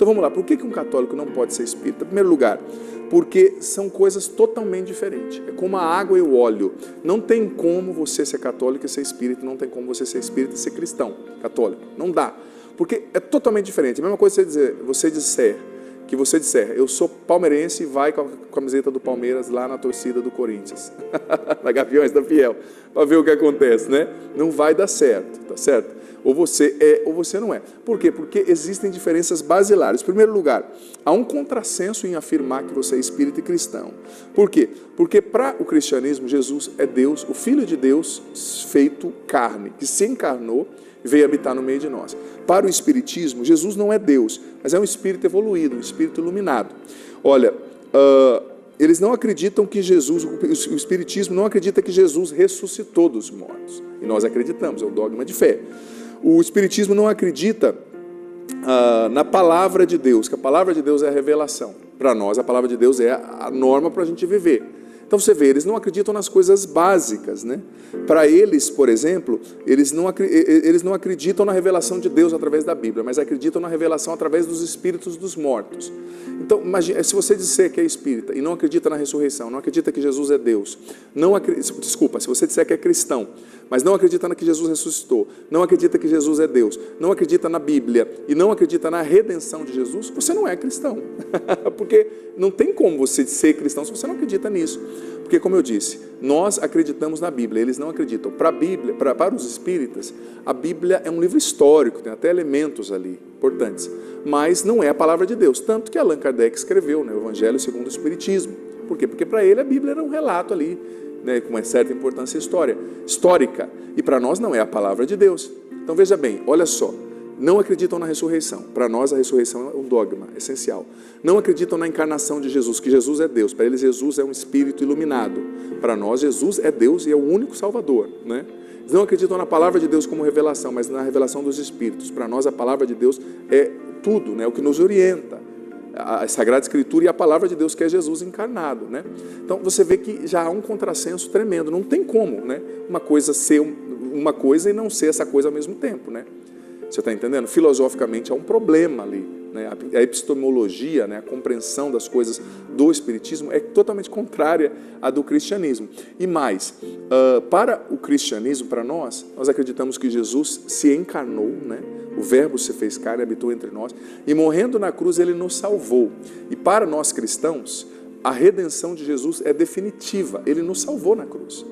Então vamos lá, por que um católico não pode ser espírita? Em primeiro lugar, porque são coisas totalmente diferentes. É como a água e o óleo. Não tem como você ser católico e ser espírita, não tem como você ser espírita e ser cristão, católico. Não dá. Porque é totalmente diferente. A mesma coisa você disser, eu sou palmeirense e vai com a camiseta do Palmeiras lá na torcida do Corinthians, na Gaviões da Fiel, para ver o que acontece, né? Não vai dar certo, tá certo? Ou você é ou você não é. Por quê? Porque existem diferenças basilares. Em primeiro lugar, há um contrassenso em afirmar que você é espírita e cristão. Por quê? Porque para o cristianismo, Jesus é Deus, o Filho de Deus feito carne, que se encarnou e veio habitar no meio de nós. Para o espiritismo, Jesus não é Deus, mas é um espírito evoluído, um espírito iluminado. Olha, eles não acreditam que Jesus, o espiritismo não acredita que Jesus ressuscitou dos mortos. E nós acreditamos, é o dogma de fé. O espiritismo não acredita na palavra de Deus, que a palavra de Deus é a revelação. Para nós, a palavra de Deus é a norma para a gente viver. Então você vê, eles não acreditam nas coisas básicas, né? Para eles, por exemplo, eles não acreditam na revelação de Deus através da Bíblia, mas acreditam na revelação através dos espíritos dos mortos. Então, imagine, se você disser que é espírita e não acredita na ressurreição, não acredita que Jesus é Deus, se você disser que é cristão, mas não acredita que Jesus ressuscitou, não acredita que Jesus é Deus, não acredita na Bíblia e não acredita na redenção de Jesus, você não é cristão. Porque não tem como você ser cristão se você não acredita nisso. Porque, como eu disse, nós acreditamos na Bíblia, eles não acreditam. Para a Bíblia, para os espíritas, a Bíblia é um livro histórico, tem até elementos ali importantes, mas não é a palavra de Deus. Tanto que Allan Kardec escreveu, né, o Evangelho segundo o Espiritismo. Por quê? Porque para ele a Bíblia era um relato ali, né, com uma certa importância histórica. E para nós não é a palavra de Deus. Então veja bem, olha só. Não acreditam na ressurreição. Para nós a ressurreição é um dogma essencial. Não acreditam na encarnação de Jesus, que Jesus é Deus. Para eles Jesus é um espírito iluminado. Para nós Jesus é Deus e é o único Salvador, né? Eles não acreditam na palavra de Deus como revelação, mas na revelação dos espíritos. Para nós a palavra de Deus é tudo, né? O que nos orienta. A Sagrada Escritura e a palavra de Deus, que é Jesus encarnado, né? Então você vê que já há um contrassenso tremendo. Não tem como, né, uma coisa ser uma coisa e não ser essa coisa ao mesmo tempo, né? Você está entendendo? Filosoficamente há um problema ali, né? A epistemologia, né, a compreensão das coisas do Espiritismo é totalmente contrária à do cristianismo. E mais, para o cristianismo, para nós acreditamos que Jesus se encarnou, né? O Verbo se fez carne, habitou entre nós, e morrendo na cruz ele nos salvou. E para nós cristãos, a redenção de Jesus é definitiva, ele nos salvou na cruz.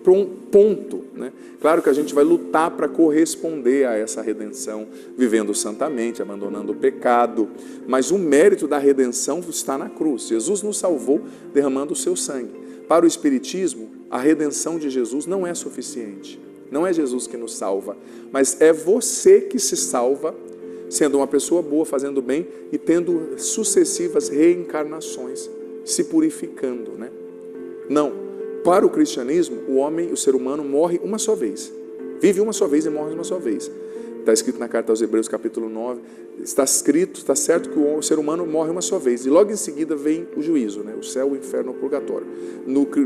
Para um ponto, né? Claro que a gente vai lutar para corresponder a essa redenção, vivendo santamente, abandonando o pecado, mas o mérito da redenção está na cruz. Jesus nos salvou derramando o seu sangue. Para o Espiritismo, a redenção de Jesus não é suficiente. Não é Jesus que nos salva, mas é você que se salva, sendo uma pessoa boa, fazendo bem e tendo sucessivas reencarnações, se purificando, né? Não. Para o cristianismo, o homem, o ser humano, morre uma só vez. Vive uma só vez e morre uma só vez. Está escrito na carta aos Hebreus, capítulo 9, está escrito, está certo que o ser humano morre uma só vez. E logo em seguida vem o juízo, né? O céu, o inferno, o purgatório.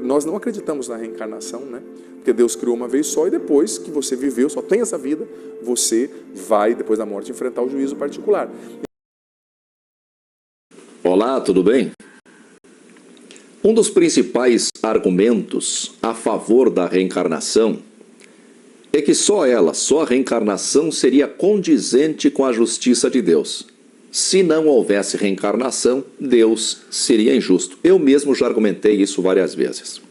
Nós não acreditamos na reencarnação, né? Porque Deus criou uma vez só e depois que você viveu, só tem essa vida, você vai, depois da morte, enfrentar o juízo particular. Olá, tudo bem? Um dos principais argumentos a favor da reencarnação é que só a reencarnação seria condizente com a justiça de Deus. Se não houvesse reencarnação, Deus seria injusto. Eu mesmo já argumentei isso várias vezes.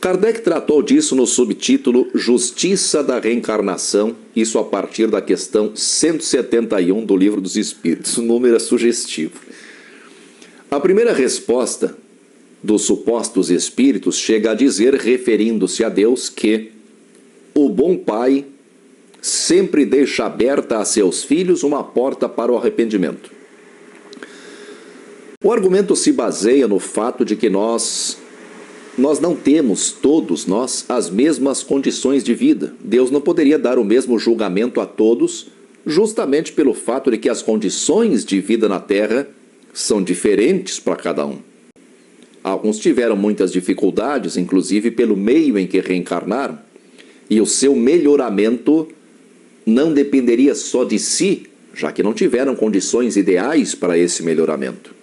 Kardec tratou disso no subtítulo Justiça da Reencarnação, isso a partir da questão 171 do Livro dos Espíritos. O número é sugestivo. A primeira resposta dos supostos espíritos chega a dizer, referindo-se a Deus, que o bom pai sempre deixa aberta a seus filhos uma porta para o arrependimento. O argumento se baseia no fato de que nós não temos, todos nós, as mesmas condições de vida. Deus não poderia dar o mesmo julgamento a todos, justamente pelo fato de que as condições de vida na Terra são diferentes para cada um. Alguns tiveram muitas dificuldades, inclusive pelo meio em que reencarnaram, e o seu melhoramento não dependeria só de si, já que não tiveram condições ideais para esse melhoramento.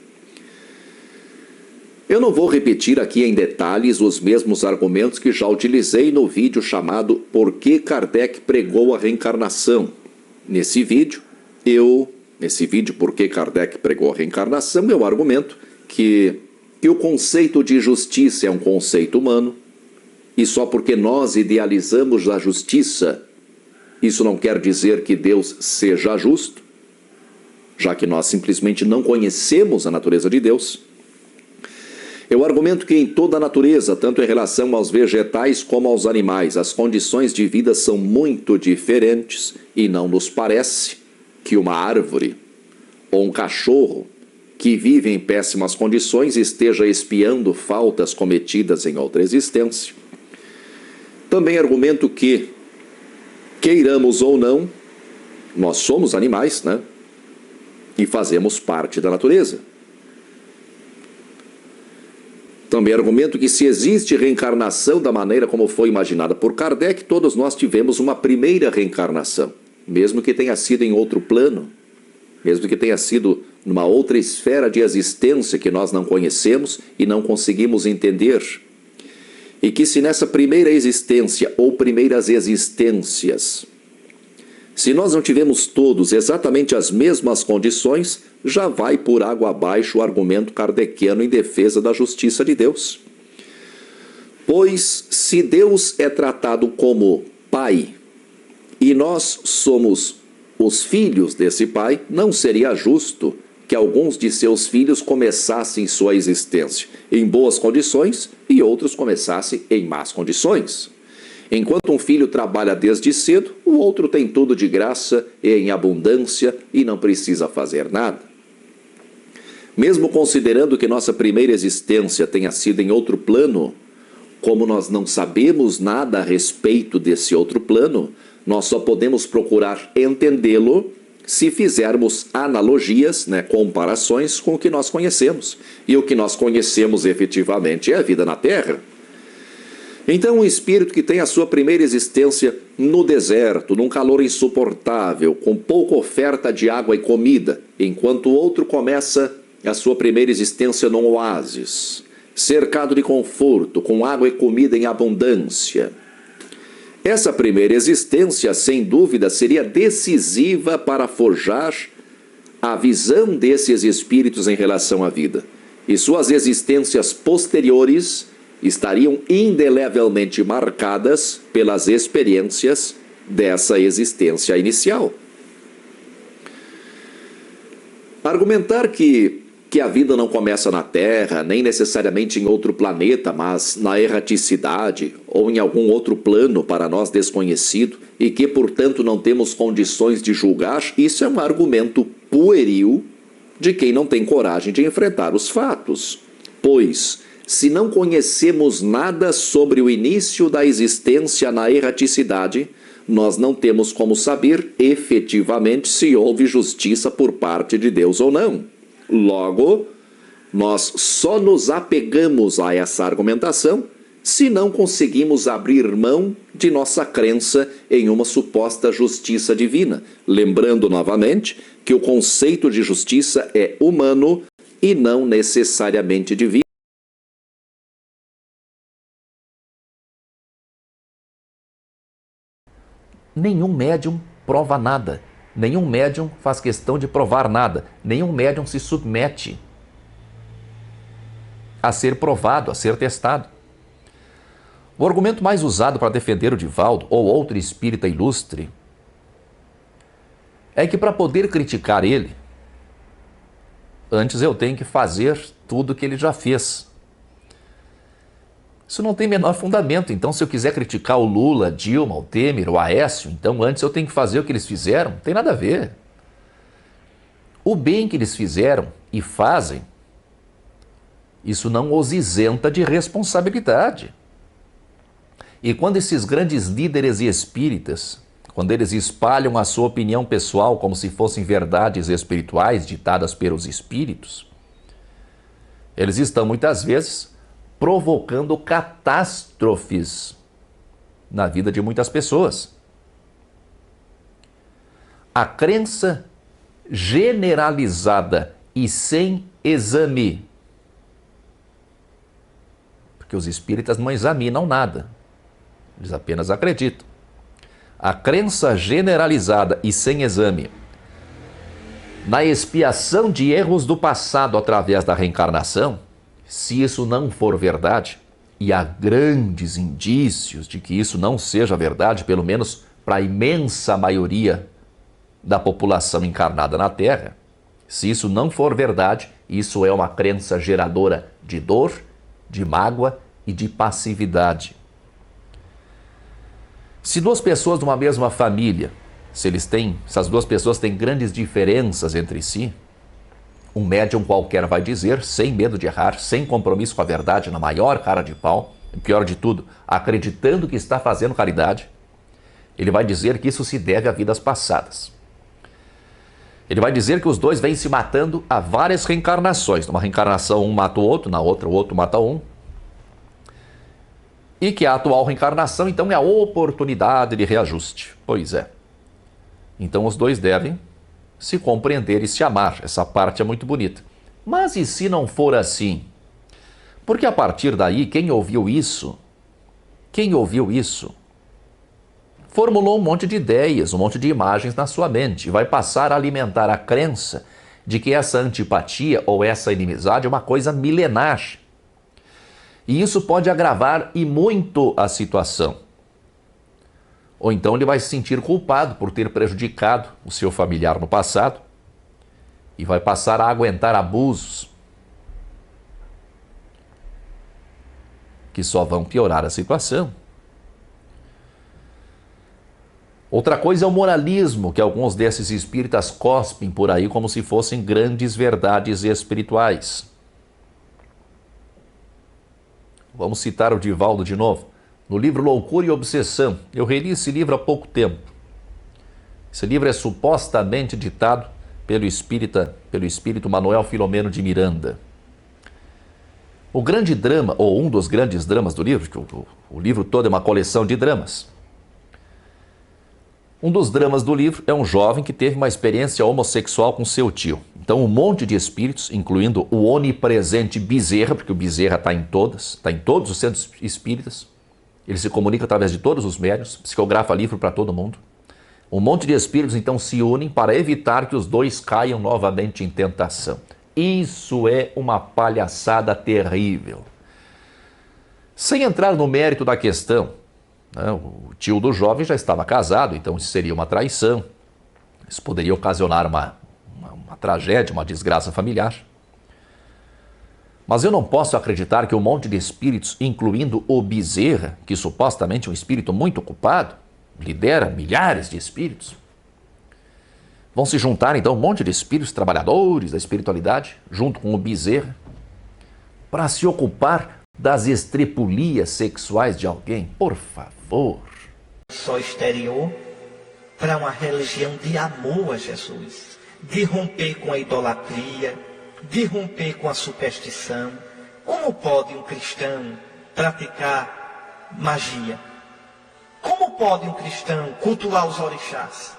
Eu não vou repetir aqui em detalhes os mesmos argumentos que já utilizei no vídeo chamado Por que Kardec pregou a reencarnação. Nesse vídeo, Por que Kardec pregou a reencarnação, eu argumento que o conceito de justiça é um conceito humano, e só porque nós idealizamos a justiça, isso não quer dizer que Deus seja justo, já que nós simplesmente não conhecemos a natureza de Deus. Eu argumento que em toda a natureza, tanto em relação aos vegetais como aos animais, as condições de vida são muito diferentes e não nos parece que uma árvore ou um cachorro que vive em péssimas condições esteja expiando faltas cometidas em outra existência. Também argumento que, queiramos ou não, nós somos animais, né? E fazemos parte da natureza. Também argumento que se existe reencarnação da maneira como foi imaginada por Kardec, todos nós tivemos uma primeira reencarnação, mesmo que tenha sido em outro plano, mesmo que tenha sido numa outra esfera de existência que nós não conhecemos e não conseguimos entender. E que se nessa primeira existência ou primeiras existências, se nós não tivemos todos exatamente as mesmas condições, já vai por água abaixo o argumento kardeciano em defesa da justiça de Deus. Pois se Deus é tratado como Pai e nós somos os filhos desse Pai, não seria justo que alguns de seus filhos começassem sua existência em boas condições e outros começassem em más condições. Enquanto um filho trabalha desde cedo, o outro tem tudo de graça e em abundância e não precisa fazer nada. Mesmo considerando que nossa primeira existência tenha sido em outro plano, como nós não sabemos nada a respeito desse outro plano, nós só podemos procurar entendê-lo se fizermos analogias, comparações com o que nós conhecemos. E o que nós conhecemos efetivamente é a vida na Terra. Então, um espírito que tem a sua primeira existência no deserto, num calor insuportável, com pouca oferta de água e comida, enquanto o outro começa a sua primeira existência num oásis, cercado de conforto, com água e comida em abundância. Essa primeira existência, sem dúvida, seria decisiva para forjar a visão desses espíritos em relação à vida. E suas existências posteriores estariam indelevelmente marcadas pelas experiências dessa existência inicial. Argumentar que a vida não começa na Terra, nem necessariamente em outro planeta, mas na erraticidade ou em algum outro plano para nós desconhecido e que, portanto, não temos condições de julgar, isso é um argumento pueril de quem não tem coragem de enfrentar os fatos. Pois, se não conhecemos nada sobre o início da existência na erraticidade, nós não temos como saber efetivamente se houve justiça por parte de Deus ou não. Logo, nós só nos apegamos a essa argumentação se não conseguimos abrir mão de nossa crença em uma suposta justiça divina. Lembrando novamente que o conceito de justiça é humano e não necessariamente divino. Nenhum médium prova nada. Nenhum médium faz questão de provar nada. Nenhum médium se submete a ser provado, a ser testado. O argumento mais usado para defender o Divaldo ou outro espírita ilustre é que para poder criticar ele, antes eu tenho que fazer tudo o que ele já fez. Isso não tem menor fundamento. Então, se eu quiser criticar o Lula, Dilma, o Temer, o Aécio, então antes eu tenho que fazer o que eles fizeram? Não tem nada a ver. O bem que eles fizeram e fazem, isso não os isenta de responsabilidade. E quando esses grandes líderes espíritas, quando eles espalham a sua opinião pessoal como se fossem verdades espirituais ditadas pelos espíritos, eles estão muitas vezes provocando catástrofes na vida de muitas pessoas. A crença generalizada e sem exame. Porque os espíritas não examinam nada, eles apenas acreditam. A crença generalizada e sem exame na expiação de erros do passado através da reencarnação, se isso não for verdade, e há grandes indícios de que isso não seja verdade, pelo menos para a imensa maioria da população encarnada na Terra, se isso não for verdade, isso é uma crença geradora de dor, de mágoa e de passividade. Se duas pessoas de uma mesma família, se as duas pessoas têm grandes diferenças entre si, um médium qualquer vai dizer, sem medo de errar, sem compromisso com a verdade, na maior cara de pau, e pior de tudo, acreditando que está fazendo caridade, ele vai dizer que isso se deve a vidas passadas. Ele vai dizer que os dois vêm se matando há várias reencarnações. Numa reencarnação um mata o outro, na outra o outro mata um. E que a atual reencarnação, então, é a oportunidade de reajuste. Pois é. Então os dois devem se compreender e se amar. Essa parte é muito bonita. Mas e se não for assim? Porque a partir daí, quem ouviu isso, formulou um monte de ideias, um monte de imagens na sua mente e vai passar a alimentar a crença de que essa antipatia ou essa inimizade é uma coisa milenar. E isso pode agravar e muito a situação. Ou então ele vai se sentir culpado por ter prejudicado o seu familiar no passado e vai passar a aguentar abusos que só vão piorar a situação. Outra coisa é o moralismo que alguns desses espíritas cospem por aí como se fossem grandes verdades espirituais. Vamos citar o Divaldo de novo. No livro Loucura e Obsessão, eu reli esse livro há pouco tempo. Esse livro é supostamente ditado pelo espírito Manuel Filomeno de Miranda. O grande drama, ou um dos grandes dramas do livro, que o livro todo é uma coleção de dramas. Um dos dramas do livro é um jovem que teve uma experiência homossexual com seu tio. Então um monte de espíritos, incluindo o onipresente Bezerra, porque o Bezerra está em todos os centros espíritas, ele se comunica através de todos os médiuns, psicografa livro para todo mundo. Um monte de espíritos então se unem para evitar que os dois caiam novamente em tentação. Isso é uma palhaçada terrível. Sem entrar no mérito da questão, né, o tio do jovem já estava casado, então isso seria uma traição. Isso poderia ocasionar uma tragédia, uma desgraça familiar. Mas eu não posso acreditar que um monte de espíritos, incluindo o Bezerra, que supostamente é um espírito muito ocupado, lidera milhares de espíritos, vão se juntar então um monte de espíritos trabalhadores da espiritualidade, junto com o Bezerra, para se ocupar das estrepulias sexuais de alguém. Por favor. Só exterior para uma religião de amor a Jesus, de romper com a idolatria, de romper com a superstição. Como pode um cristão praticar magia? Como pode um cristão cultuar os orixás?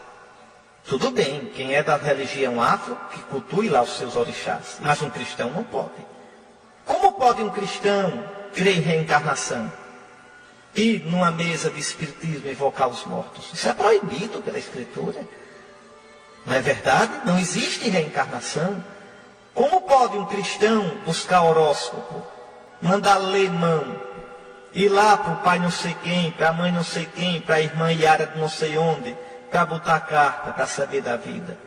Tudo bem, quem é da religião afro, que cultue lá os seus orixás, mas um cristão não pode. Como pode um cristão crer em reencarnação? Ir numa mesa de espiritismo e invocar os mortos? Isso é proibido pela Escritura. Não é verdade? Não existe reencarnação. Como pode um cristão buscar horóscopo, mandar ler mão, ir lá para o pai não sei quem, para a mãe não sei quem, para a irmã Yara de não sei onde, para botar carta, para saber da vida?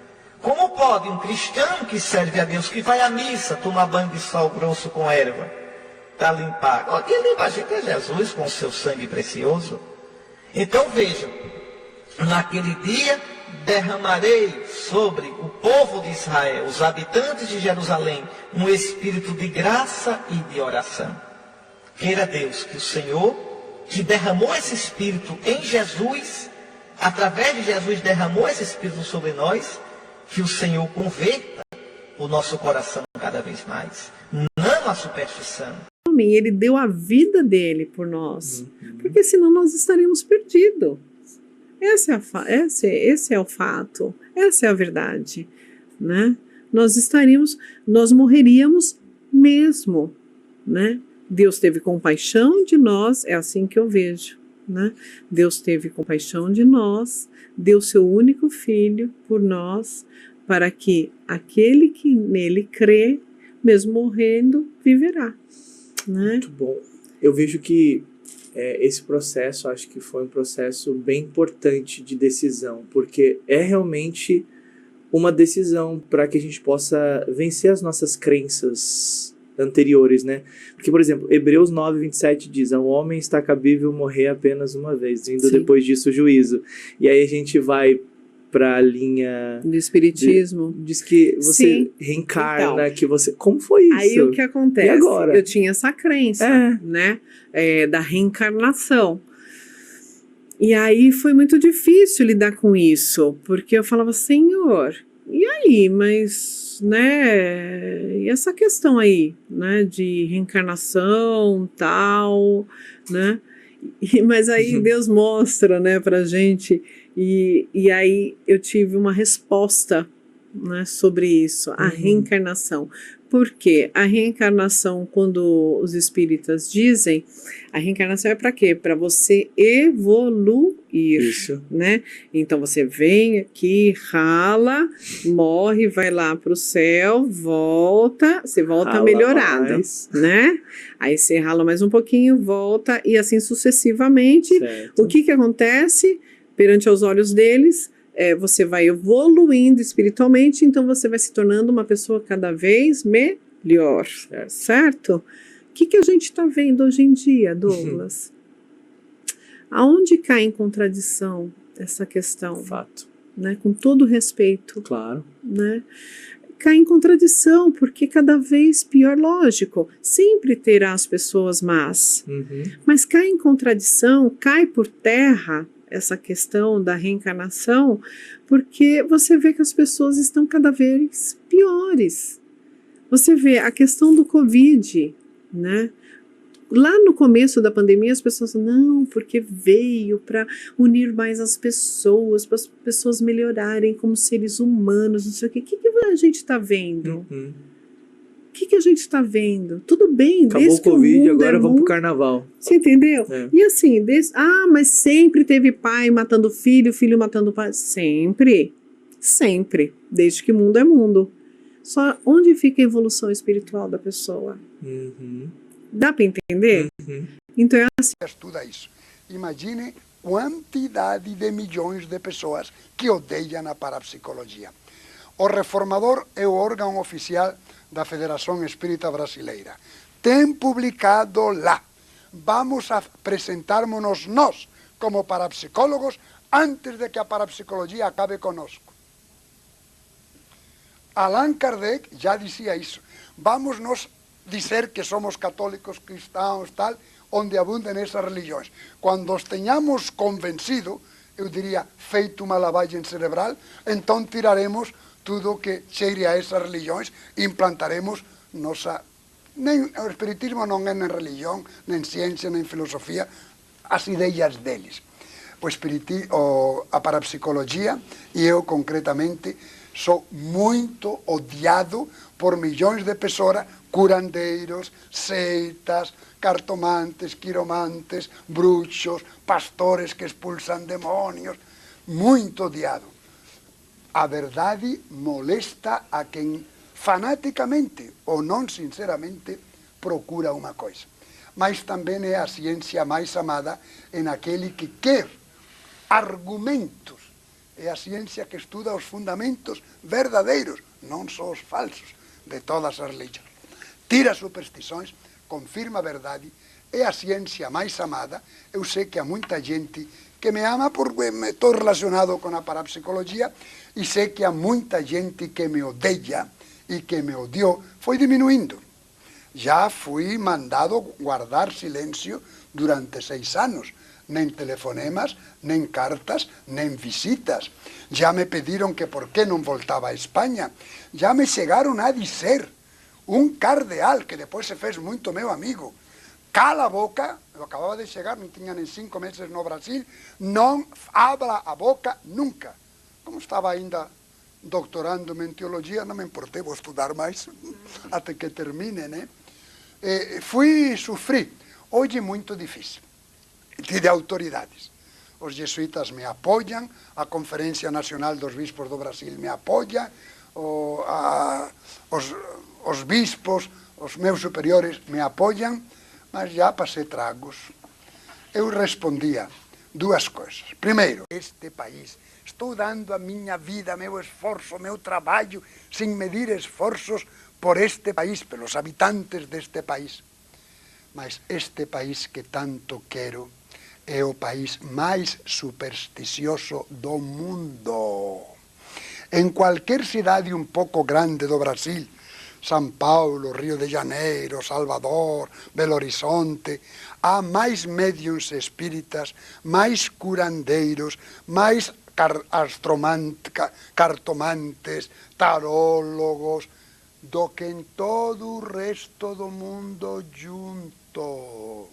Como pode um cristão que serve a Deus, que vai à missa, tomar banho de sal grosso com erva, para limpar? Quem limpa a gente é Jesus com o seu sangue precioso. Então vejam, naquele dia derramarei sobre o povo de Israel, os habitantes de Jerusalém, um espírito de graça e de oração. Queira Deus que o Senhor, que derramou esse espírito em Jesus, através de Jesus derramou esse espírito sobre nós, que o Senhor converta o nosso coração cada vez mais, não a superstição. Ele deu a vida dele por nós, porque senão nós estaríamos perdidos. Esse é o fato, essa é a verdade. né? Nós morreríamos mesmo, né? Deus teve compaixão de nós, é assim que eu vejo, né? Deus teve compaixão de nós, deu seu único filho por nós, para que aquele que nele crê, mesmo morrendo, viverá, né? Muito bom. Eu vejo que esse processo, acho que foi um processo bem importante de decisão, porque é realmente uma decisão para que a gente possa vencer as nossas crenças anteriores, né? Porque, por exemplo, Hebreus 9:27 diz: ao homem está cabível morrer apenas uma vez, vindo depois disso o juízo. E aí a gente vai para a linha do espiritismo. Diz que você reencarna, então, que você... Como foi isso? Aí o que acontece? E agora? Eu tinha essa crença, né? Da reencarnação. E aí foi muito difícil lidar com isso, porque eu falava, Senhor, e aí, mas, né, e essa questão aí, né, de reencarnação, tal, né, mas aí Deus mostra, né, pra gente, e aí eu tive uma resposta, né, sobre isso, a reencarnação. Por quê? A reencarnação, quando os espíritas dizem, a reencarnação é para quê? Para você evoluir, Isso. né? Então você vem aqui, rala, morre, vai lá para o céu, volta, você volta Rala melhorado, mais. né? Aí você rala mais um pouquinho, volta e assim sucessivamente. Certo. O que acontece perante os olhos deles? Você vai evoluindo espiritualmente, então você vai se tornando uma pessoa cada vez melhor, certo? O que a gente está vendo hoje em dia, Douglas? Aonde cai em contradição essa questão? Fato. Né? Com todo respeito. Claro. Né? Cai em contradição, porque cada vez pior, lógico, sempre terá as pessoas más, mas cai em contradição, cai por terra essa questão da reencarnação, porque você vê que as pessoas estão cada vez piores. Você vê a questão do Covid, né? Lá no começo da pandemia as pessoas não, porque veio para unir mais as pessoas, para as pessoas melhorarem como seres humanos, não sei o quê. O que a gente está vendo? O que a gente está vendo? Tudo bem, acabou desde o Covid, que o mundo agora vamos pro mundo, carnaval. você entendeu? É. E assim, mas sempre teve pai matando filho, filho matando pai. Sempre. Sempre. Desde que o mundo é mundo. Só onde fica a evolução espiritual da pessoa? Dá para entender? Então é assim. Estuda isso. Imagine quantidade de milhões de pessoas que odeiam a parapsicologia. O Reformador é o órgão oficial da Federação Espírita Brasileira. Tem publicado lá. Vamos a apresentarmos nós como parapsicólogos antes de que a parapsicologia acabe conosco. Allan Kardec já dizia isso. Vamos nos dizer que somos católicos, cristãos, tal, onde abundem essas religiões. Quando os tenhamos convencido, eu diria, feito uma lavagem cerebral, então tiraremos tudo que cheire a essas religiões e implantaremos nossa... Nem, o espiritismo não é nem religião, nem ciência, nem filosofia, as ideias deles. A parapsicologia, e eu concretamente, sou muito odiado por milhões de pessoas, curandeiros, seitas, cartomantes, quiromantes, bruxos, pastores que expulsam demônios, muito odiado. A verdade molesta a quem fanaticamente ou não sinceramente procura uma coisa. Mas também é a ciência mais amada em aquele que quer argumentos. É a ciência que estuda os fundamentos verdadeiros, não só os falsos, de todas as religiões. Tira superstições, confirma a verdade, é a ciência mais amada. Eu sei que há muita gente que me ama porque estou relacionado com a parapsicologia e sei que há muita gente que me odeia e que me odiou. Foi diminuindo. Já fui mandado guardar silêncio durante 6 anos. Nem telefonemas, nem cartas, nem visitas. Já me pediram que por que não voltava à Espanha. Já me chegaram a dizer, um cardeal que depois se fez muito meu amigo, cala a boca, eu acabava de chegar, não tinha nem 5 meses no Brasil, não abra a boca nunca. Como estava ainda doutorando-me em teologia, não me importei, vou estudar mais até que termine, né? Sofri. Hoje é muito difícil, de autoridades. Os jesuítas me apoiam, a Conferência Nacional dos Bispos do Brasil me apoia, os bispos, os meus superiores me apoiam, mas já passei tragos. Eu respondia duas coisas. Primeiro, este país, estou dando a minha vida, meu esforço, meu trabalho, sem medir esforços por este país, pelos habitantes deste país. Mas este país que tanto quero é o país mais supersticioso do mundo. Em qualquer cidade um pouco grande do Brasil, São Paulo, Rio de Janeiro, Salvador, Belo Horizonte, há mais médiuns espíritas, mais curandeiros, mais cartomantes, tarólogos, do que em todo o resto do mundo junto.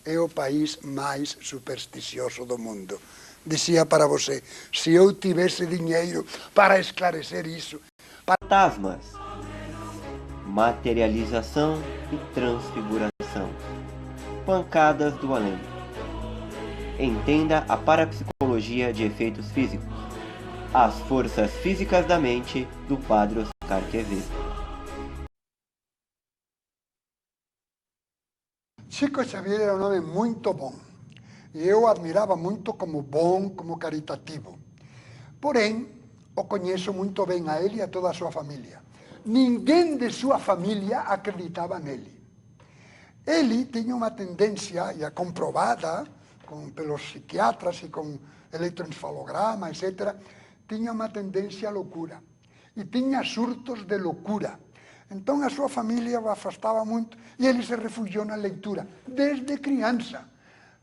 É o país mais supersticioso do mundo. Dizia para você, se eu tivesse dinheiro para esclarecer isso... Fantasmas, materialização e transfiguração, pancadas do além. Entenda a parapsicologia de efeitos físicos, as forças físicas da mente do Padre Oscar Quevedo. Chico Xavier era um homem muito bom. E eu admirava muito como bom, como caritativo. Porém, o conheço muito bem a ele e a toda a sua família. Ninguém de sua família acreditava nele. Ele tinha uma tendência, já comprovada pelos psiquiatras e com eletroencefalograma, etc., tinha uma tendência à loucura. E tinha surtos de loucura. Então a sua família o afastava muito e ele se refugiou na leitura, desde criança.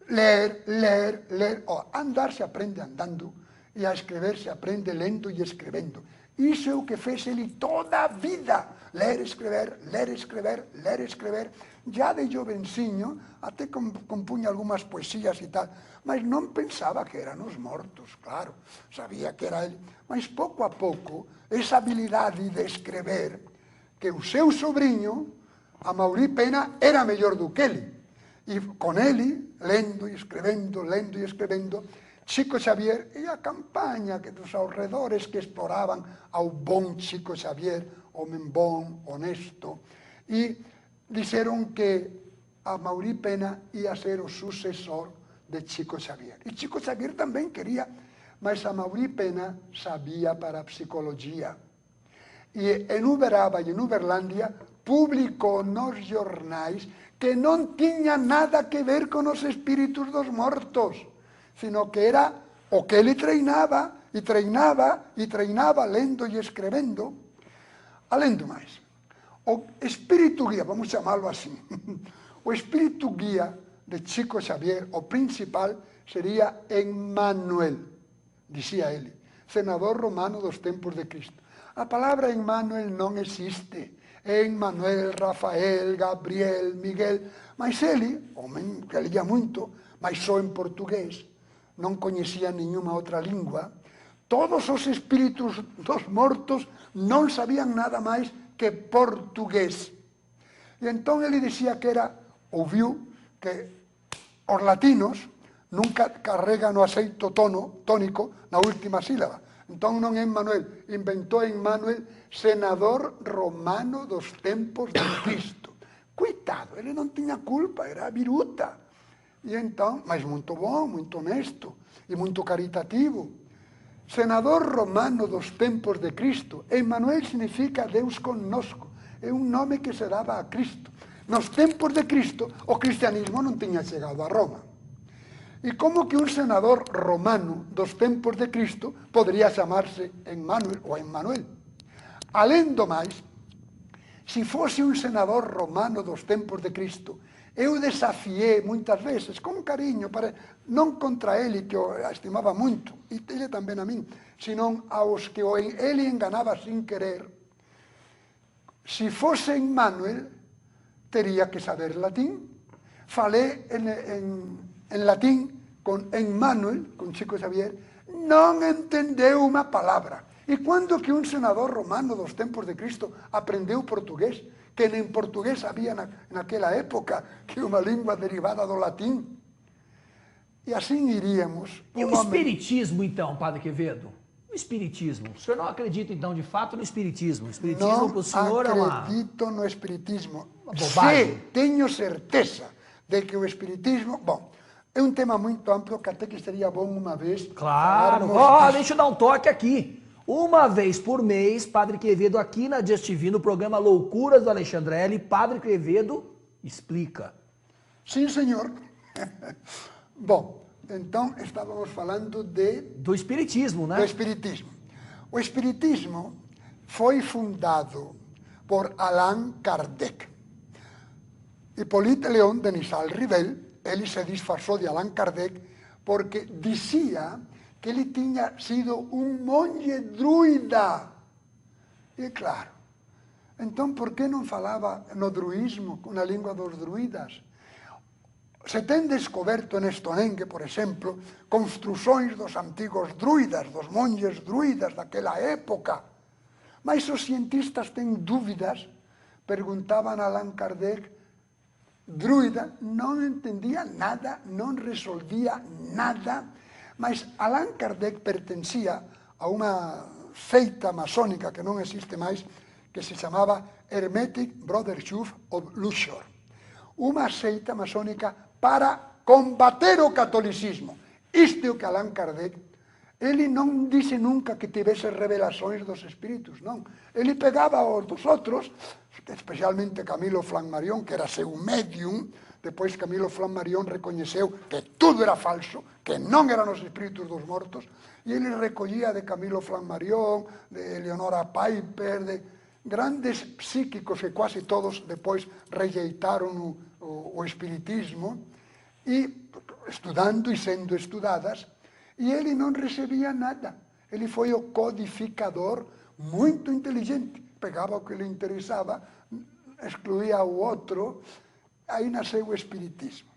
Ler, ler, ler. Andar se aprende andando e a escrever se aprende lendo e escrevendo. Isso é o que fez ele toda a vida. Ler, escrever, ler, escrever, ler, escrever. Já de jovencinho, até compunha algumas poesias e tal, mas não pensava que eram os mortos, claro. Sabia que era ele. Mas pouco a pouco, essa habilidade de escrever, que o seu sobrinho, Amaury Pena, era melhor do que ele. E com ele, lendo e escrevendo, Chico Xavier e a campanha dos arredores que exploravam ao bom Chico Xavier, homem bom, honesto, e disseram que Amaury Pena ia ser o sucessor de Chico Xavier. E Chico Xavier também queria, mas Amaury Pena sabia para a psicologia. E em Uberaba e em Uberlândia publicou nos jornais que não tinha nada a ver com os espíritos dos mortos, sino que era o que ele treinava, lendo e escrevendo. Além do mais, o espírito guia, vamos chamá-lo assim, o espírito guia de Chico Xavier, o principal, seria Emmanuel, dizia ele, senador romano dos tempos de Cristo. A palavra Emmanuel não existe. Emmanuel, Rafael, Gabriel, Miguel, mas ele, homem que lia muito, mas só em português, não conhecia nenhuma outra língua, todos os espíritos dos mortos não sabiam nada mais que português. E então ele dizia que ouviu que os latinos nunca carregam o aceito tônico na última sílaba. Então não é Emmanuel, inventou Emmanuel, senador romano dos tempos de Cristo. Coitado, ele não tinha culpa, era viruta. E então, mas muito bom, muito honesto e muito caritativo. Senador romano dos tempos de Cristo. Emmanuel significa Deus conosco. É um nome que se dava a Cristo. Nos tempos de Cristo, o cristianismo não tinha chegado a Roma. E como que um senador romano dos tempos de Cristo poderia chamar-se Emmanuel ou Emmanuel? Além do mais, se fosse um senador romano dos tempos de Cristo, eu desafiei muitas vezes, com carinho, não contra ele, que eu estimava muito, e ele também a mim, senão aos que ele enganava sem querer. Se fosse Emmanuel, teria que saber latim. Falei em latim com Emmanuel, com Chico Xavier, não entendeu uma palavra. E quando que um senador romano dos tempos de Cristo aprendeu português, que nem português havia naquela época, que é uma língua derivada do latim? E assim iríamos. E o espiritismo, então, Padre Quevedo? O espiritismo. O senhor não acredita, então, de fato, no espiritismo? O espiritismo para o senhor é uma... Não acredito no espiritismo. Bobagem. Tenho certeza de que o espiritismo... Bom, é um tema muito amplo que até que seria bom uma vez... Claro. Deixa eu dar um toque aqui. Uma vez por mês, Padre Quevedo aqui na Just TV, no programa Loucuras do Alexandrelli, Padre Quevedo explica. Sim, senhor. Bom, então estávamos falando do espiritismo, né? Do espiritismo. O espiritismo foi fundado por Allan Kardec. Hippolyte Léon Denisard Rivel, ele se disfarçou de Allan Kardec porque dizia que ele tinha sido um monge druida. E claro, então por que não falava no druismo, na língua dos druidas? Se tem descoberto en Stonehenge, por exemplo, construções dos antigos druidas, dos monges druidas daquela época. Mas os cientistas têm dúvidas, perguntavam a Allan Kardec, druida, não entendia nada, não resolvia nada, mas Allan Kardec pertencia a uma seita maçônica que não existe mais, que se chamava Hermetic Brotherhood of Luxor. Uma seita maçônica para combater o catolicismo. Isto é o que Allan Kardec, ele não disse nunca que tivesse revelações dos espíritos, não. Ele pegava os dos outros, especialmente Camilo Flammarion, que era seu médium. Depois Camilo Flammarion reconheceu que tudo era falso, que não eram os espíritos dos mortos, e ele recolhia de Camilo Flammarion, de Eleonora Piper, de grandes psíquicos que quase todos depois rejeitaram o espiritismo, e estudando e sendo estudadas, e ele não recebia nada. Ele foi o codificador muito inteligente. Pegava o que lhe interessava, excluía o outro, aí nasceu o espiritismo.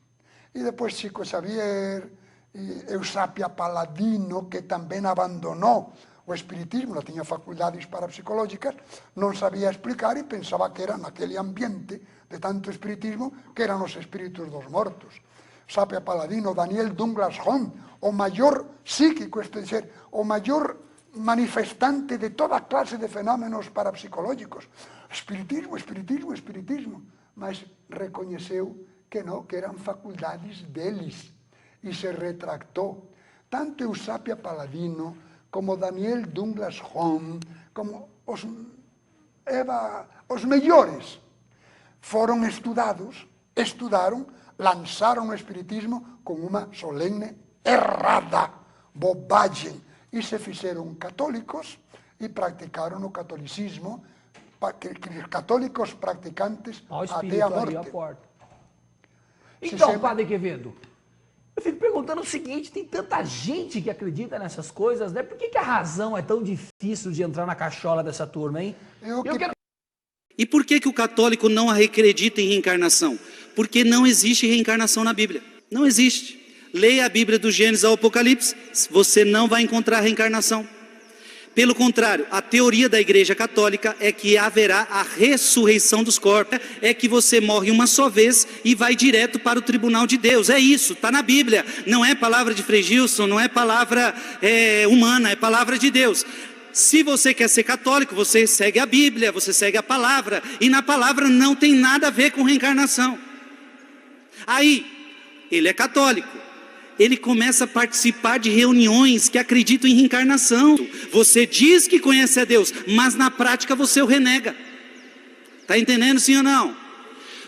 E depois Chico Xavier e Eusápia Paladino, que também abandonou o espiritismo, não tinha faculdades parapsicológicas, não sabia explicar e pensava que era naquele ambiente de tanto espiritismo que eram os espíritos dos mortos. Sápia Paladino, Daniel Douglas Home, o maior psíquico, isto é dizer, o maior manifestante de toda clase de fenómenos parapsicológicos. Espiritismo, espiritismo, espiritismo. Mas reconheceu que não, que eram faculdades deles. E se retractou. Tanto Eusápia Paladino, como Daniel Douglas Home, como os melhores, foram estudados, estudaram, lançaram o espiritismo com uma solene errada, bobagem, e se fizeram católicos e praticaram o catolicismo, católicos praticantes até a morte. Então, Padre Quevedo, eu fico perguntando o seguinte, tem tanta gente que acredita nessas coisas, né? Por que a razão é tão difícil de entrar na cachola dessa turma, hein? E por que o católico não acredita em reencarnação? Porque não existe reencarnação na Bíblia. Não existe. Leia a Bíblia do Gênesis ao Apocalipse, você não vai encontrar reencarnação. Pelo contrário, a teoria da Igreja Católica é que haverá a ressurreição dos corpos. É que você morre uma só vez e vai direto para o tribunal de Deus. É isso, está na Bíblia. Não é palavra de Frei Gilson, não é palavra humana, é palavra de Deus. Se você quer ser católico, você segue a Bíblia, você segue a palavra. E na palavra não tem nada a ver com reencarnação. Aí, ele é católico. Ele começa a participar de reuniões que acreditam em reencarnação. Você diz que conhece a Deus, mas na prática você o renega. Está entendendo, sim ou não?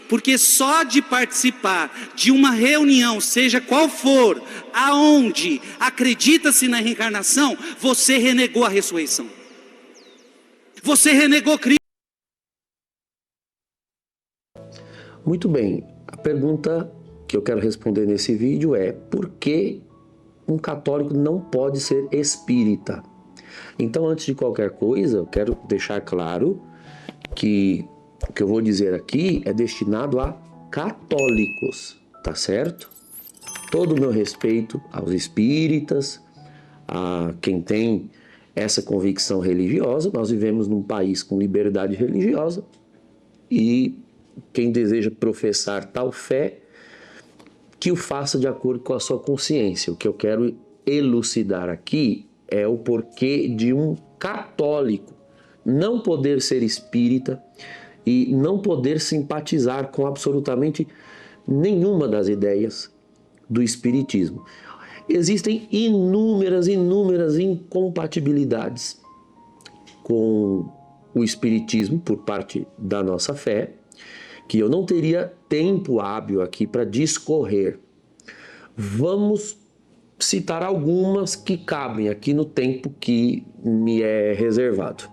Porque só de participar de uma reunião, seja qual for, aonde acredita-se na reencarnação, você renegou a ressurreição. Você renegou Cristo. Muito bem, a pergunta que eu quero responder nesse vídeo é: por que um católico não pode ser espírita? Então, antes de qualquer coisa, eu quero deixar claro que o que eu vou dizer aqui é destinado a católicos, tá certo? Todo o meu respeito aos espíritas, a quem tem essa convicção religiosa. Nós vivemos num país com liberdade religiosa e quem deseja professar tal fé, que o faça de acordo com a sua consciência. O que eu quero elucidar aqui é o porquê de um católico não poder ser espírita e não poder simpatizar com absolutamente nenhuma das ideias do espiritismo. Existem inúmeras incompatibilidades com o espiritismo por parte da nossa fé, que eu não teria tempo hábil aqui para discorrer. Vamos citar algumas que cabem aqui no tempo que me é reservado.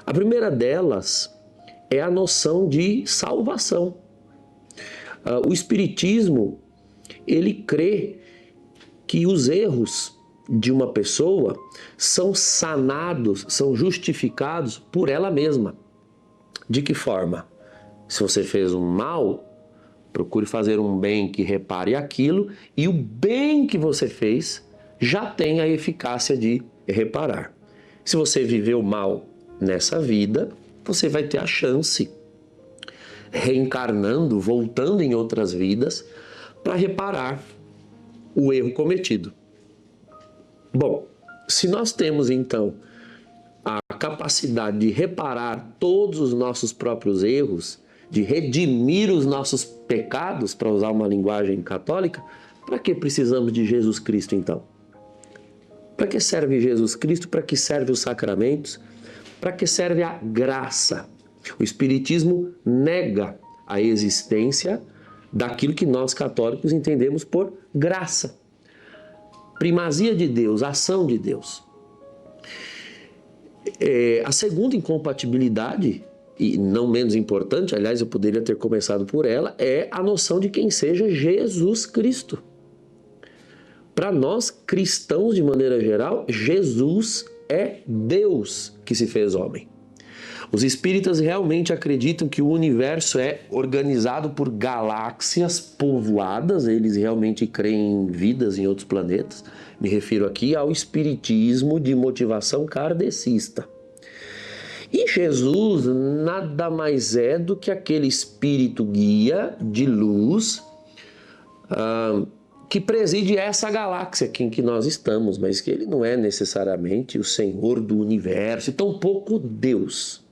A primeira delas é a noção de salvação. O espiritismo, ele crê que os erros de uma pessoa são sanados, são justificados por ela mesma. De que forma? Se você fez um mal, procure fazer um bem que repare aquilo, e o bem que você fez já tem a eficácia de reparar. Se você viveu mal nessa vida, você vai ter a chance, reencarnando, voltando em outras vidas, para reparar o erro cometido. Bom, se nós temos então a capacidade de reparar todos os nossos próprios erros, de redimir os nossos pecados, para usar uma linguagem católica, para que precisamos de Jesus Cristo então? Para que serve Jesus Cristo? Para que servem os sacramentos? Para que serve a graça? O Espiritismo nega a existência daquilo que nós católicos entendemos por graça. Primazia de Deus, ação de Deus. A segunda incompatibilidade, e não menos importante, aliás, eu poderia ter começado por ela, é a noção de quem seja Jesus Cristo. Para nós, cristãos, de maneira geral, Jesus é Deus que se fez homem. Os espíritas realmente acreditam que o universo é organizado por galáxias povoadas, eles realmente creem em vidas em outros planetas. Me refiro aqui ao espiritismo de motivação kardecista. E Jesus nada mais é do que aquele espírito guia de luz que preside essa galáxia aqui em que nós estamos, mas que ele não é necessariamente o Senhor do universo, e tampouco Deus.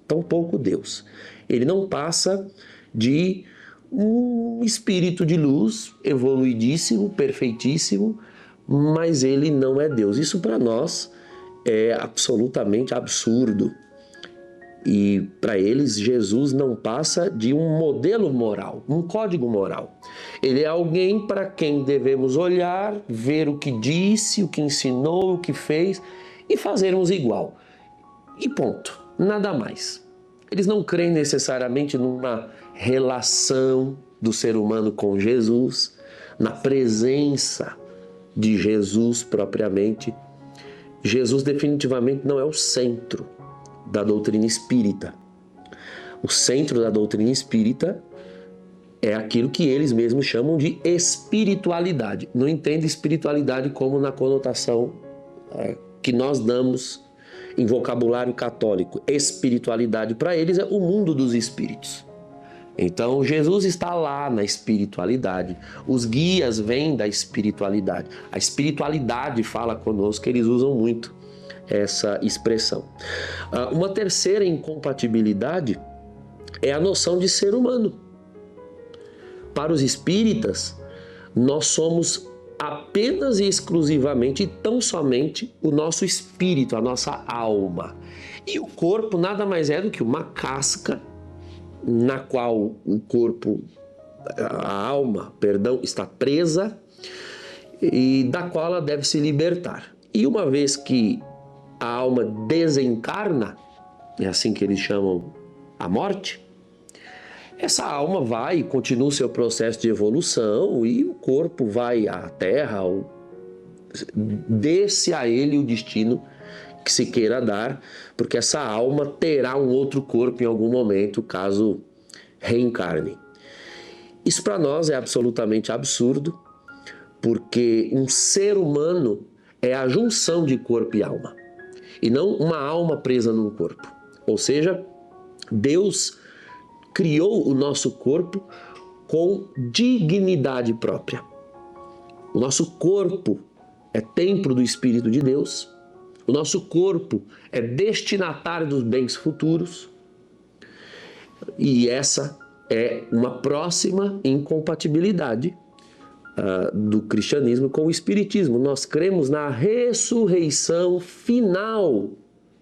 Ele não passa de um espírito de luz evoluidíssimo, perfeitíssimo, mas ele não é Deus. Isso para nós é absolutamente absurdo. E para eles, Jesus não passa de um modelo moral, um código moral. Ele é alguém para quem devemos olhar, ver o que disse, o que ensinou, o que fez e fazermos igual. E ponto, nada mais. Eles não creem necessariamente numa relação do ser humano com Jesus, na presença de Jesus propriamente. Jesus definitivamente não é o centro da doutrina espírita. O centro da doutrina espírita é aquilo que eles mesmos chamam de espiritualidade. Não entende espiritualidade como na conotação que nós damos em vocabulário católico. Espiritualidade para eles é o mundo dos espíritos. Então Jesus está lá na espiritualidade. Os guias vêm da espiritualidade. A espiritualidade fala conosco, eles usam muito essa expressão. Uma terceira incompatibilidade é a noção de ser humano. Para os espíritas, nós somos apenas e exclusivamente e tão somente o nosso espírito, a nossa alma. E o corpo nada mais é do que uma casca na qual a alma, está presa e da qual ela deve se libertar. E uma vez que a alma desencarna, é assim que eles chamam a morte, essa alma vai e continua o seu processo de evolução e o corpo vai à terra, dê-se a ele o destino que se queira dar, porque essa alma terá um outro corpo em algum momento, caso reencarne. Isso para nós é absolutamente absurdo, porque um ser humano é a junção de corpo e alma. e não uma alma presa num corpo. Ou seja, Deus criou o nosso corpo com dignidade própria. O nosso corpo é templo do Espírito de Deus. O nosso corpo é destinatário dos bens futuros. E essa é uma próxima incompatibilidade do cristianismo com o espiritismo. Nós cremos na ressurreição final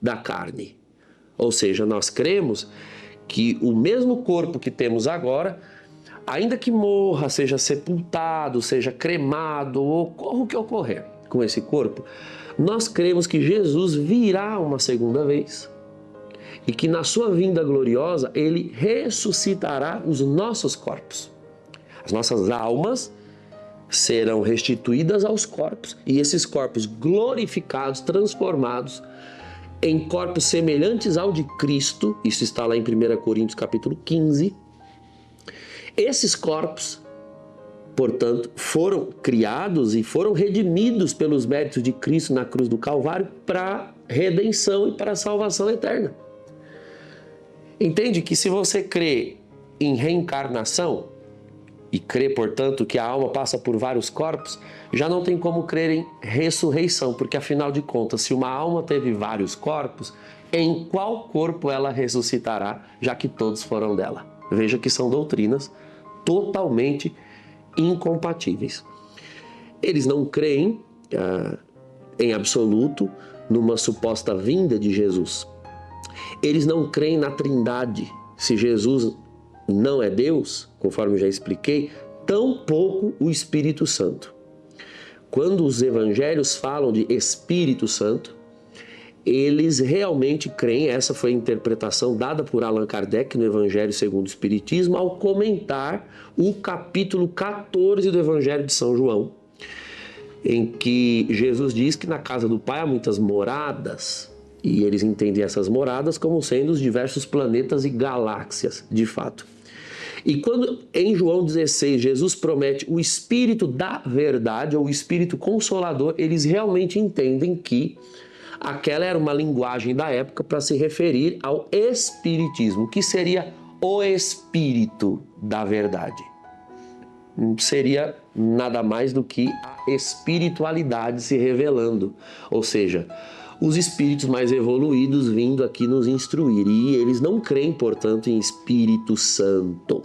da carne. Ou seja, nós cremos que o mesmo corpo que temos agora, ainda que morra, seja sepultado, seja cremado, ocorra o que ocorrer com esse corpo, nós cremos que Jesus virá uma segunda vez e que na sua vinda gloriosa ele ressuscitará os nossos corpos. As nossas almas serão restituídas aos corpos e esses corpos glorificados, transformados em corpos semelhantes ao de Cristo, isso está lá em 1 Coríntios capítulo 15, esses corpos, portanto, foram criados e foram redimidos pelos méritos de Cristo na cruz do Calvário para redenção e para a salvação eterna. Entende que se você crê em reencarnação e crê, portanto, que a alma passa por vários corpos, já não tem como crer em ressurreição, porque afinal de contas, se uma alma teve vários corpos, em qual corpo ela ressuscitará, já que todos foram dela? Veja que são doutrinas totalmente incompatíveis. Eles não creem em absoluto numa suposta vinda de Jesus. Eles não creem na Trindade. Se Jesus não é Deus, conforme já expliquei, tampouco o Espírito Santo. Quando os evangelhos falam de Espírito Santo, eles realmente creem, essa foi a interpretação dada por Allan Kardec no Evangelho segundo o Espiritismo, ao comentar o capítulo 14 do Evangelho de São João, em que Jesus diz que na casa do Pai há muitas moradas, e eles entendem essas moradas como sendo os diversos planetas e galáxias, de fato. E quando em João 16 Jesus promete o Espírito da verdade, ou o Espírito Consolador, eles realmente entendem que aquela era uma linguagem da época para se referir ao Espiritismo, que seria o Espírito da verdade. Seria nada mais do que a espiritualidade se revelando, ou seja, os espíritos mais evoluídos vindo aqui nos instruir. E eles não creem, portanto, em Espírito Santo.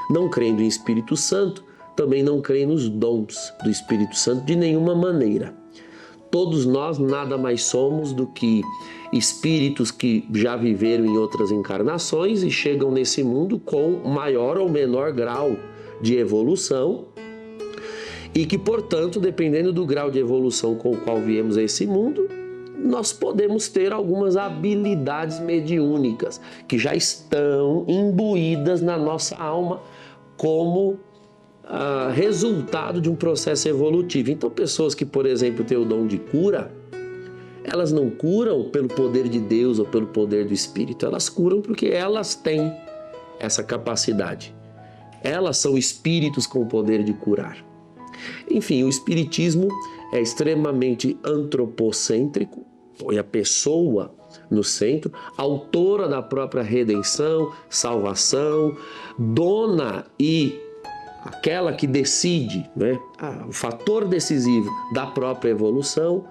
Não crendo em Espírito Santo, também não creem nos dons do Espírito Santo de nenhuma maneira. Todos nós nada mais somos do que espíritos que já viveram em outras encarnações e chegam nesse mundo com maior ou menor grau de evolução e que, portanto, dependendo do grau de evolução com o qual viemos a esse mundo, nós podemos ter algumas habilidades mediúnicas que já estão imbuídas na nossa alma como resultado de um processo evolutivo. Então, pessoas que, por exemplo, têm o dom de cura, elas não curam pelo poder de Deus ou pelo poder do Espírito, elas curam porque elas têm essa capacidade. Elas são espíritos com o poder de curar. Enfim, o Espiritismo é extremamente antropocêntrico, põe a pessoa no centro, autora da própria redenção, salvação, dona e aquela que decide, né? O fator decisivo da própria evolução,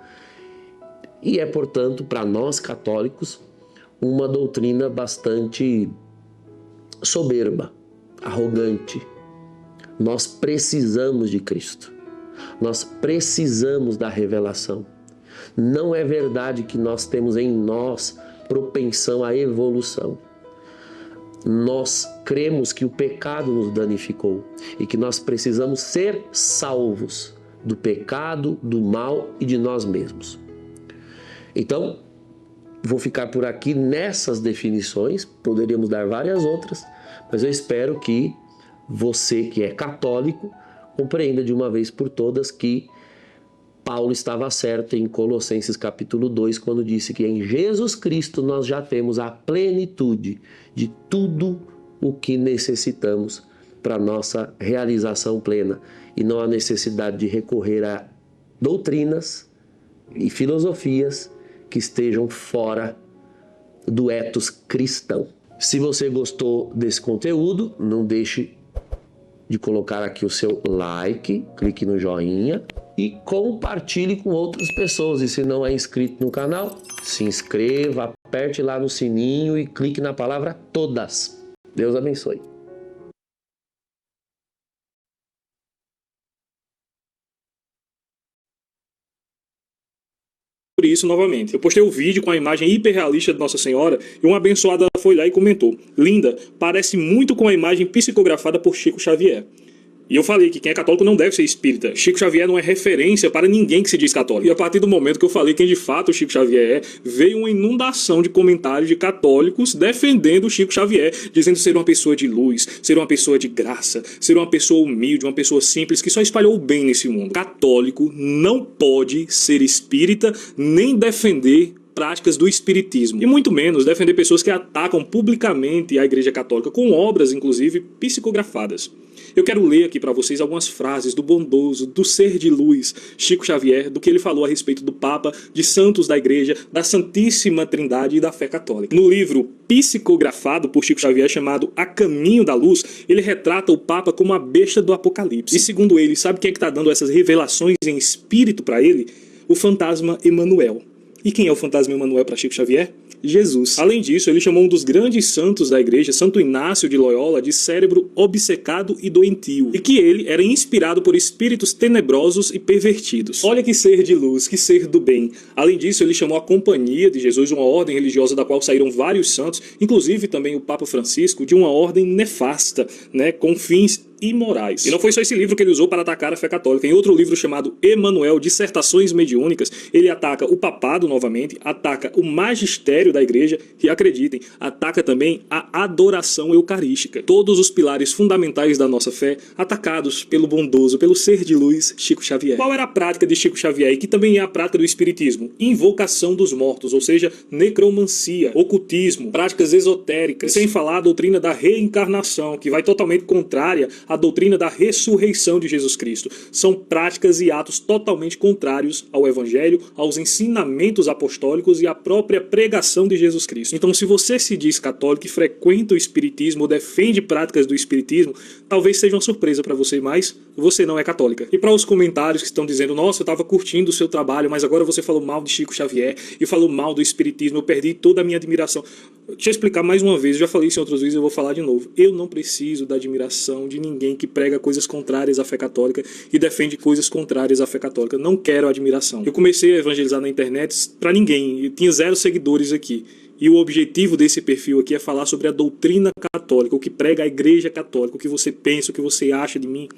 e é, portanto, para nós católicos, uma doutrina bastante soberba, arrogante. Nós precisamos de Cristo, nós precisamos da revelação. Não é verdade que nós temos em nós propensão à evolução. Nós cremos que o pecado nos danificou e que nós precisamos ser salvos do pecado, do mal e de nós mesmos. Então, vou ficar por aqui nessas definições, poderíamos dar várias outras, mas eu espero que você que é católico compreenda de uma vez por todas que Paulo estava certo em Colossenses capítulo 2, quando disse que em Jesus Cristo nós já temos a plenitude de tudo o que necessitamos para a nossa realização plena. E não há necessidade de recorrer a doutrinas e filosofias que estejam fora do ethos cristão. Se você gostou desse conteúdo, não deixe de colocar aqui o seu like, clique no joinha e compartilhe com outras pessoas. E se não é inscrito no canal, se inscreva, aperte lá no sininho e clique na palavra todas. Deus abençoe. Por isso, novamente, eu postei o vídeo com a imagem hiperrealista de Nossa Senhora e uma abençoada foi lá e comentou: linda, parece muito com a imagem psicografada por Chico Xavier. E eu falei que quem é católico não deve ser espírita. Chico Xavier não é referência para ninguém que se diz católico. E a partir do momento que eu falei quem de fato o Chico Xavier é, veio uma inundação de comentários de católicos defendendo o Chico Xavier, dizendo ser uma pessoa de luz, ser uma pessoa de graça, ser uma pessoa humilde, uma pessoa simples que só espalhou o bem nesse mundo. Católico não pode ser espírita nem defender práticas do espiritismo, e muito menos defender pessoas que atacam publicamente a Igreja Católica, com obras, inclusive, psicografadas. Eu quero ler aqui para vocês algumas frases do bondoso, do ser de luz, Chico Xavier, do que ele falou a respeito do Papa, de santos da Igreja, da Santíssima Trindade e da fé católica. No livro psicografado por Chico Xavier, chamado A Caminho da Luz, ele retrata o Papa como a besta do Apocalipse. E segundo ele, sabe quem é que está dando essas revelações em espírito para ele? O fantasma Emanuel. E quem é o fantasma Emanuel para Chico Xavier? Jesus. Além disso, ele chamou um dos grandes santos da igreja, Santo Inácio de Loyola, de cérebro obcecado e doentio, e que ele era inspirado por espíritos tenebrosos e pervertidos. Olha que ser de luz, que ser do bem. Além disso, ele chamou a Companhia de Jesus, uma ordem religiosa da qual saíram vários santos, inclusive também o Papa Francisco, de uma ordem nefasta, com fins imorais. E não foi só esse livro que ele usou para atacar a fé católica. Em outro livro chamado Emanuel, Dissertações Mediúnicas, ele ataca o papado novamente, ataca o magistério da igreja e, acreditem, ataca também a adoração eucarística. Todos os pilares fundamentais da nossa fé atacados pelo bondoso, pelo ser de luz Chico Xavier. Qual era a prática de Chico Xavier e que também é a prática do espiritismo? Invocação dos mortos, ou seja, necromancia, ocultismo, práticas esotéricas, sem falar a doutrina da reencarnação, que vai totalmente contrária a doutrina da ressurreição de Jesus Cristo. São práticas e atos totalmente contrários ao Evangelho, aos ensinamentos apostólicos e à própria pregação de Jesus Cristo. Então, se você se diz católico e frequenta o espiritismo ou defende práticas do espiritismo, talvez seja uma surpresa para você, mas você não é católica. E para os comentários que estão dizendo: nossa, eu estava curtindo o seu trabalho, mas agora você falou mal de Chico Xavier e falou mal do espiritismo, eu perdi toda a minha admiração. Deixa eu explicar mais uma vez, eu já falei isso em outros vídeos, eu vou falar de novo. Eu não preciso da admiração de ninguém que prega coisas contrárias à fé católica e defende coisas contrárias à fé católica. Não quero admiração. Eu comecei a evangelizar na internet para ninguém, eu tinha 0 seguidores aqui. E o objetivo desse perfil aqui é falar sobre a doutrina católica, o que prega a Igreja Católica, o que você pensa, o que você acha de mim.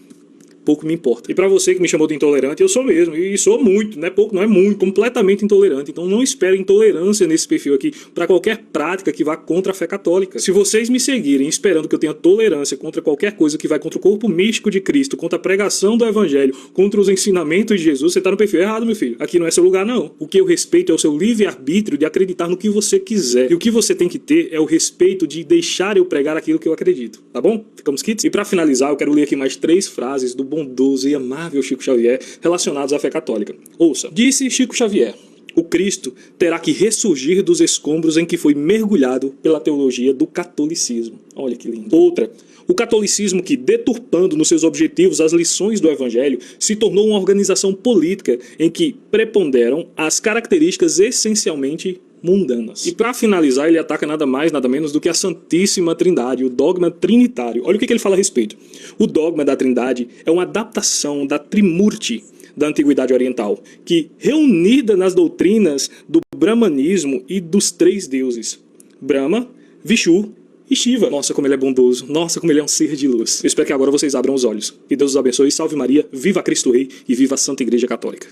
Pouco me importa. E pra você que me chamou de intolerante, eu sou mesmo. E sou muito, não é pouco, não é muito, completamente intolerante. Então não espere intolerância nesse perfil aqui para qualquer prática que vá contra a fé católica. Se vocês me seguirem esperando que eu tenha tolerância contra qualquer coisa que vai contra o corpo místico de Cristo, contra a pregação do Evangelho, contra os ensinamentos de Jesus, você tá no perfil errado, meu filho. Aqui não é seu lugar, não. O que eu respeito é o seu livre-arbítrio de acreditar no que você quiser. E o que você tem que ter é o respeito de deixar eu pregar aquilo que eu acredito. Tá bom? Ficamos quites? E para finalizar, eu quero ler aqui mais 3 frases do bondoso e amável Chico Xavier relacionados à fé católica. Ouça. Disse Chico Xavier: o Cristo terá que ressurgir dos escombros em que foi mergulhado pela teologia do catolicismo. Olha que lindo. Outra. O catolicismo que, deturpando nos seus objetivos as lições do Evangelho, se tornou uma organização política em que preponderam as características essencialmente mundanas. E para finalizar, ele ataca nada mais, nada menos do que a Santíssima Trindade, o dogma trinitário. Olha o que ele fala a respeito. O dogma da Trindade é uma adaptação da Trimurti da Antiguidade Oriental, que, reunida nas doutrinas do brahmanismo e dos 3 deuses, Brahma, Vishnu e Shiva. Nossa, como ele é bondoso. Nossa, como ele é um ser de luz. Eu espero que agora vocês abram os olhos. Que Deus os abençoe. Salve Maria, viva Cristo Rei e viva a Santa Igreja Católica.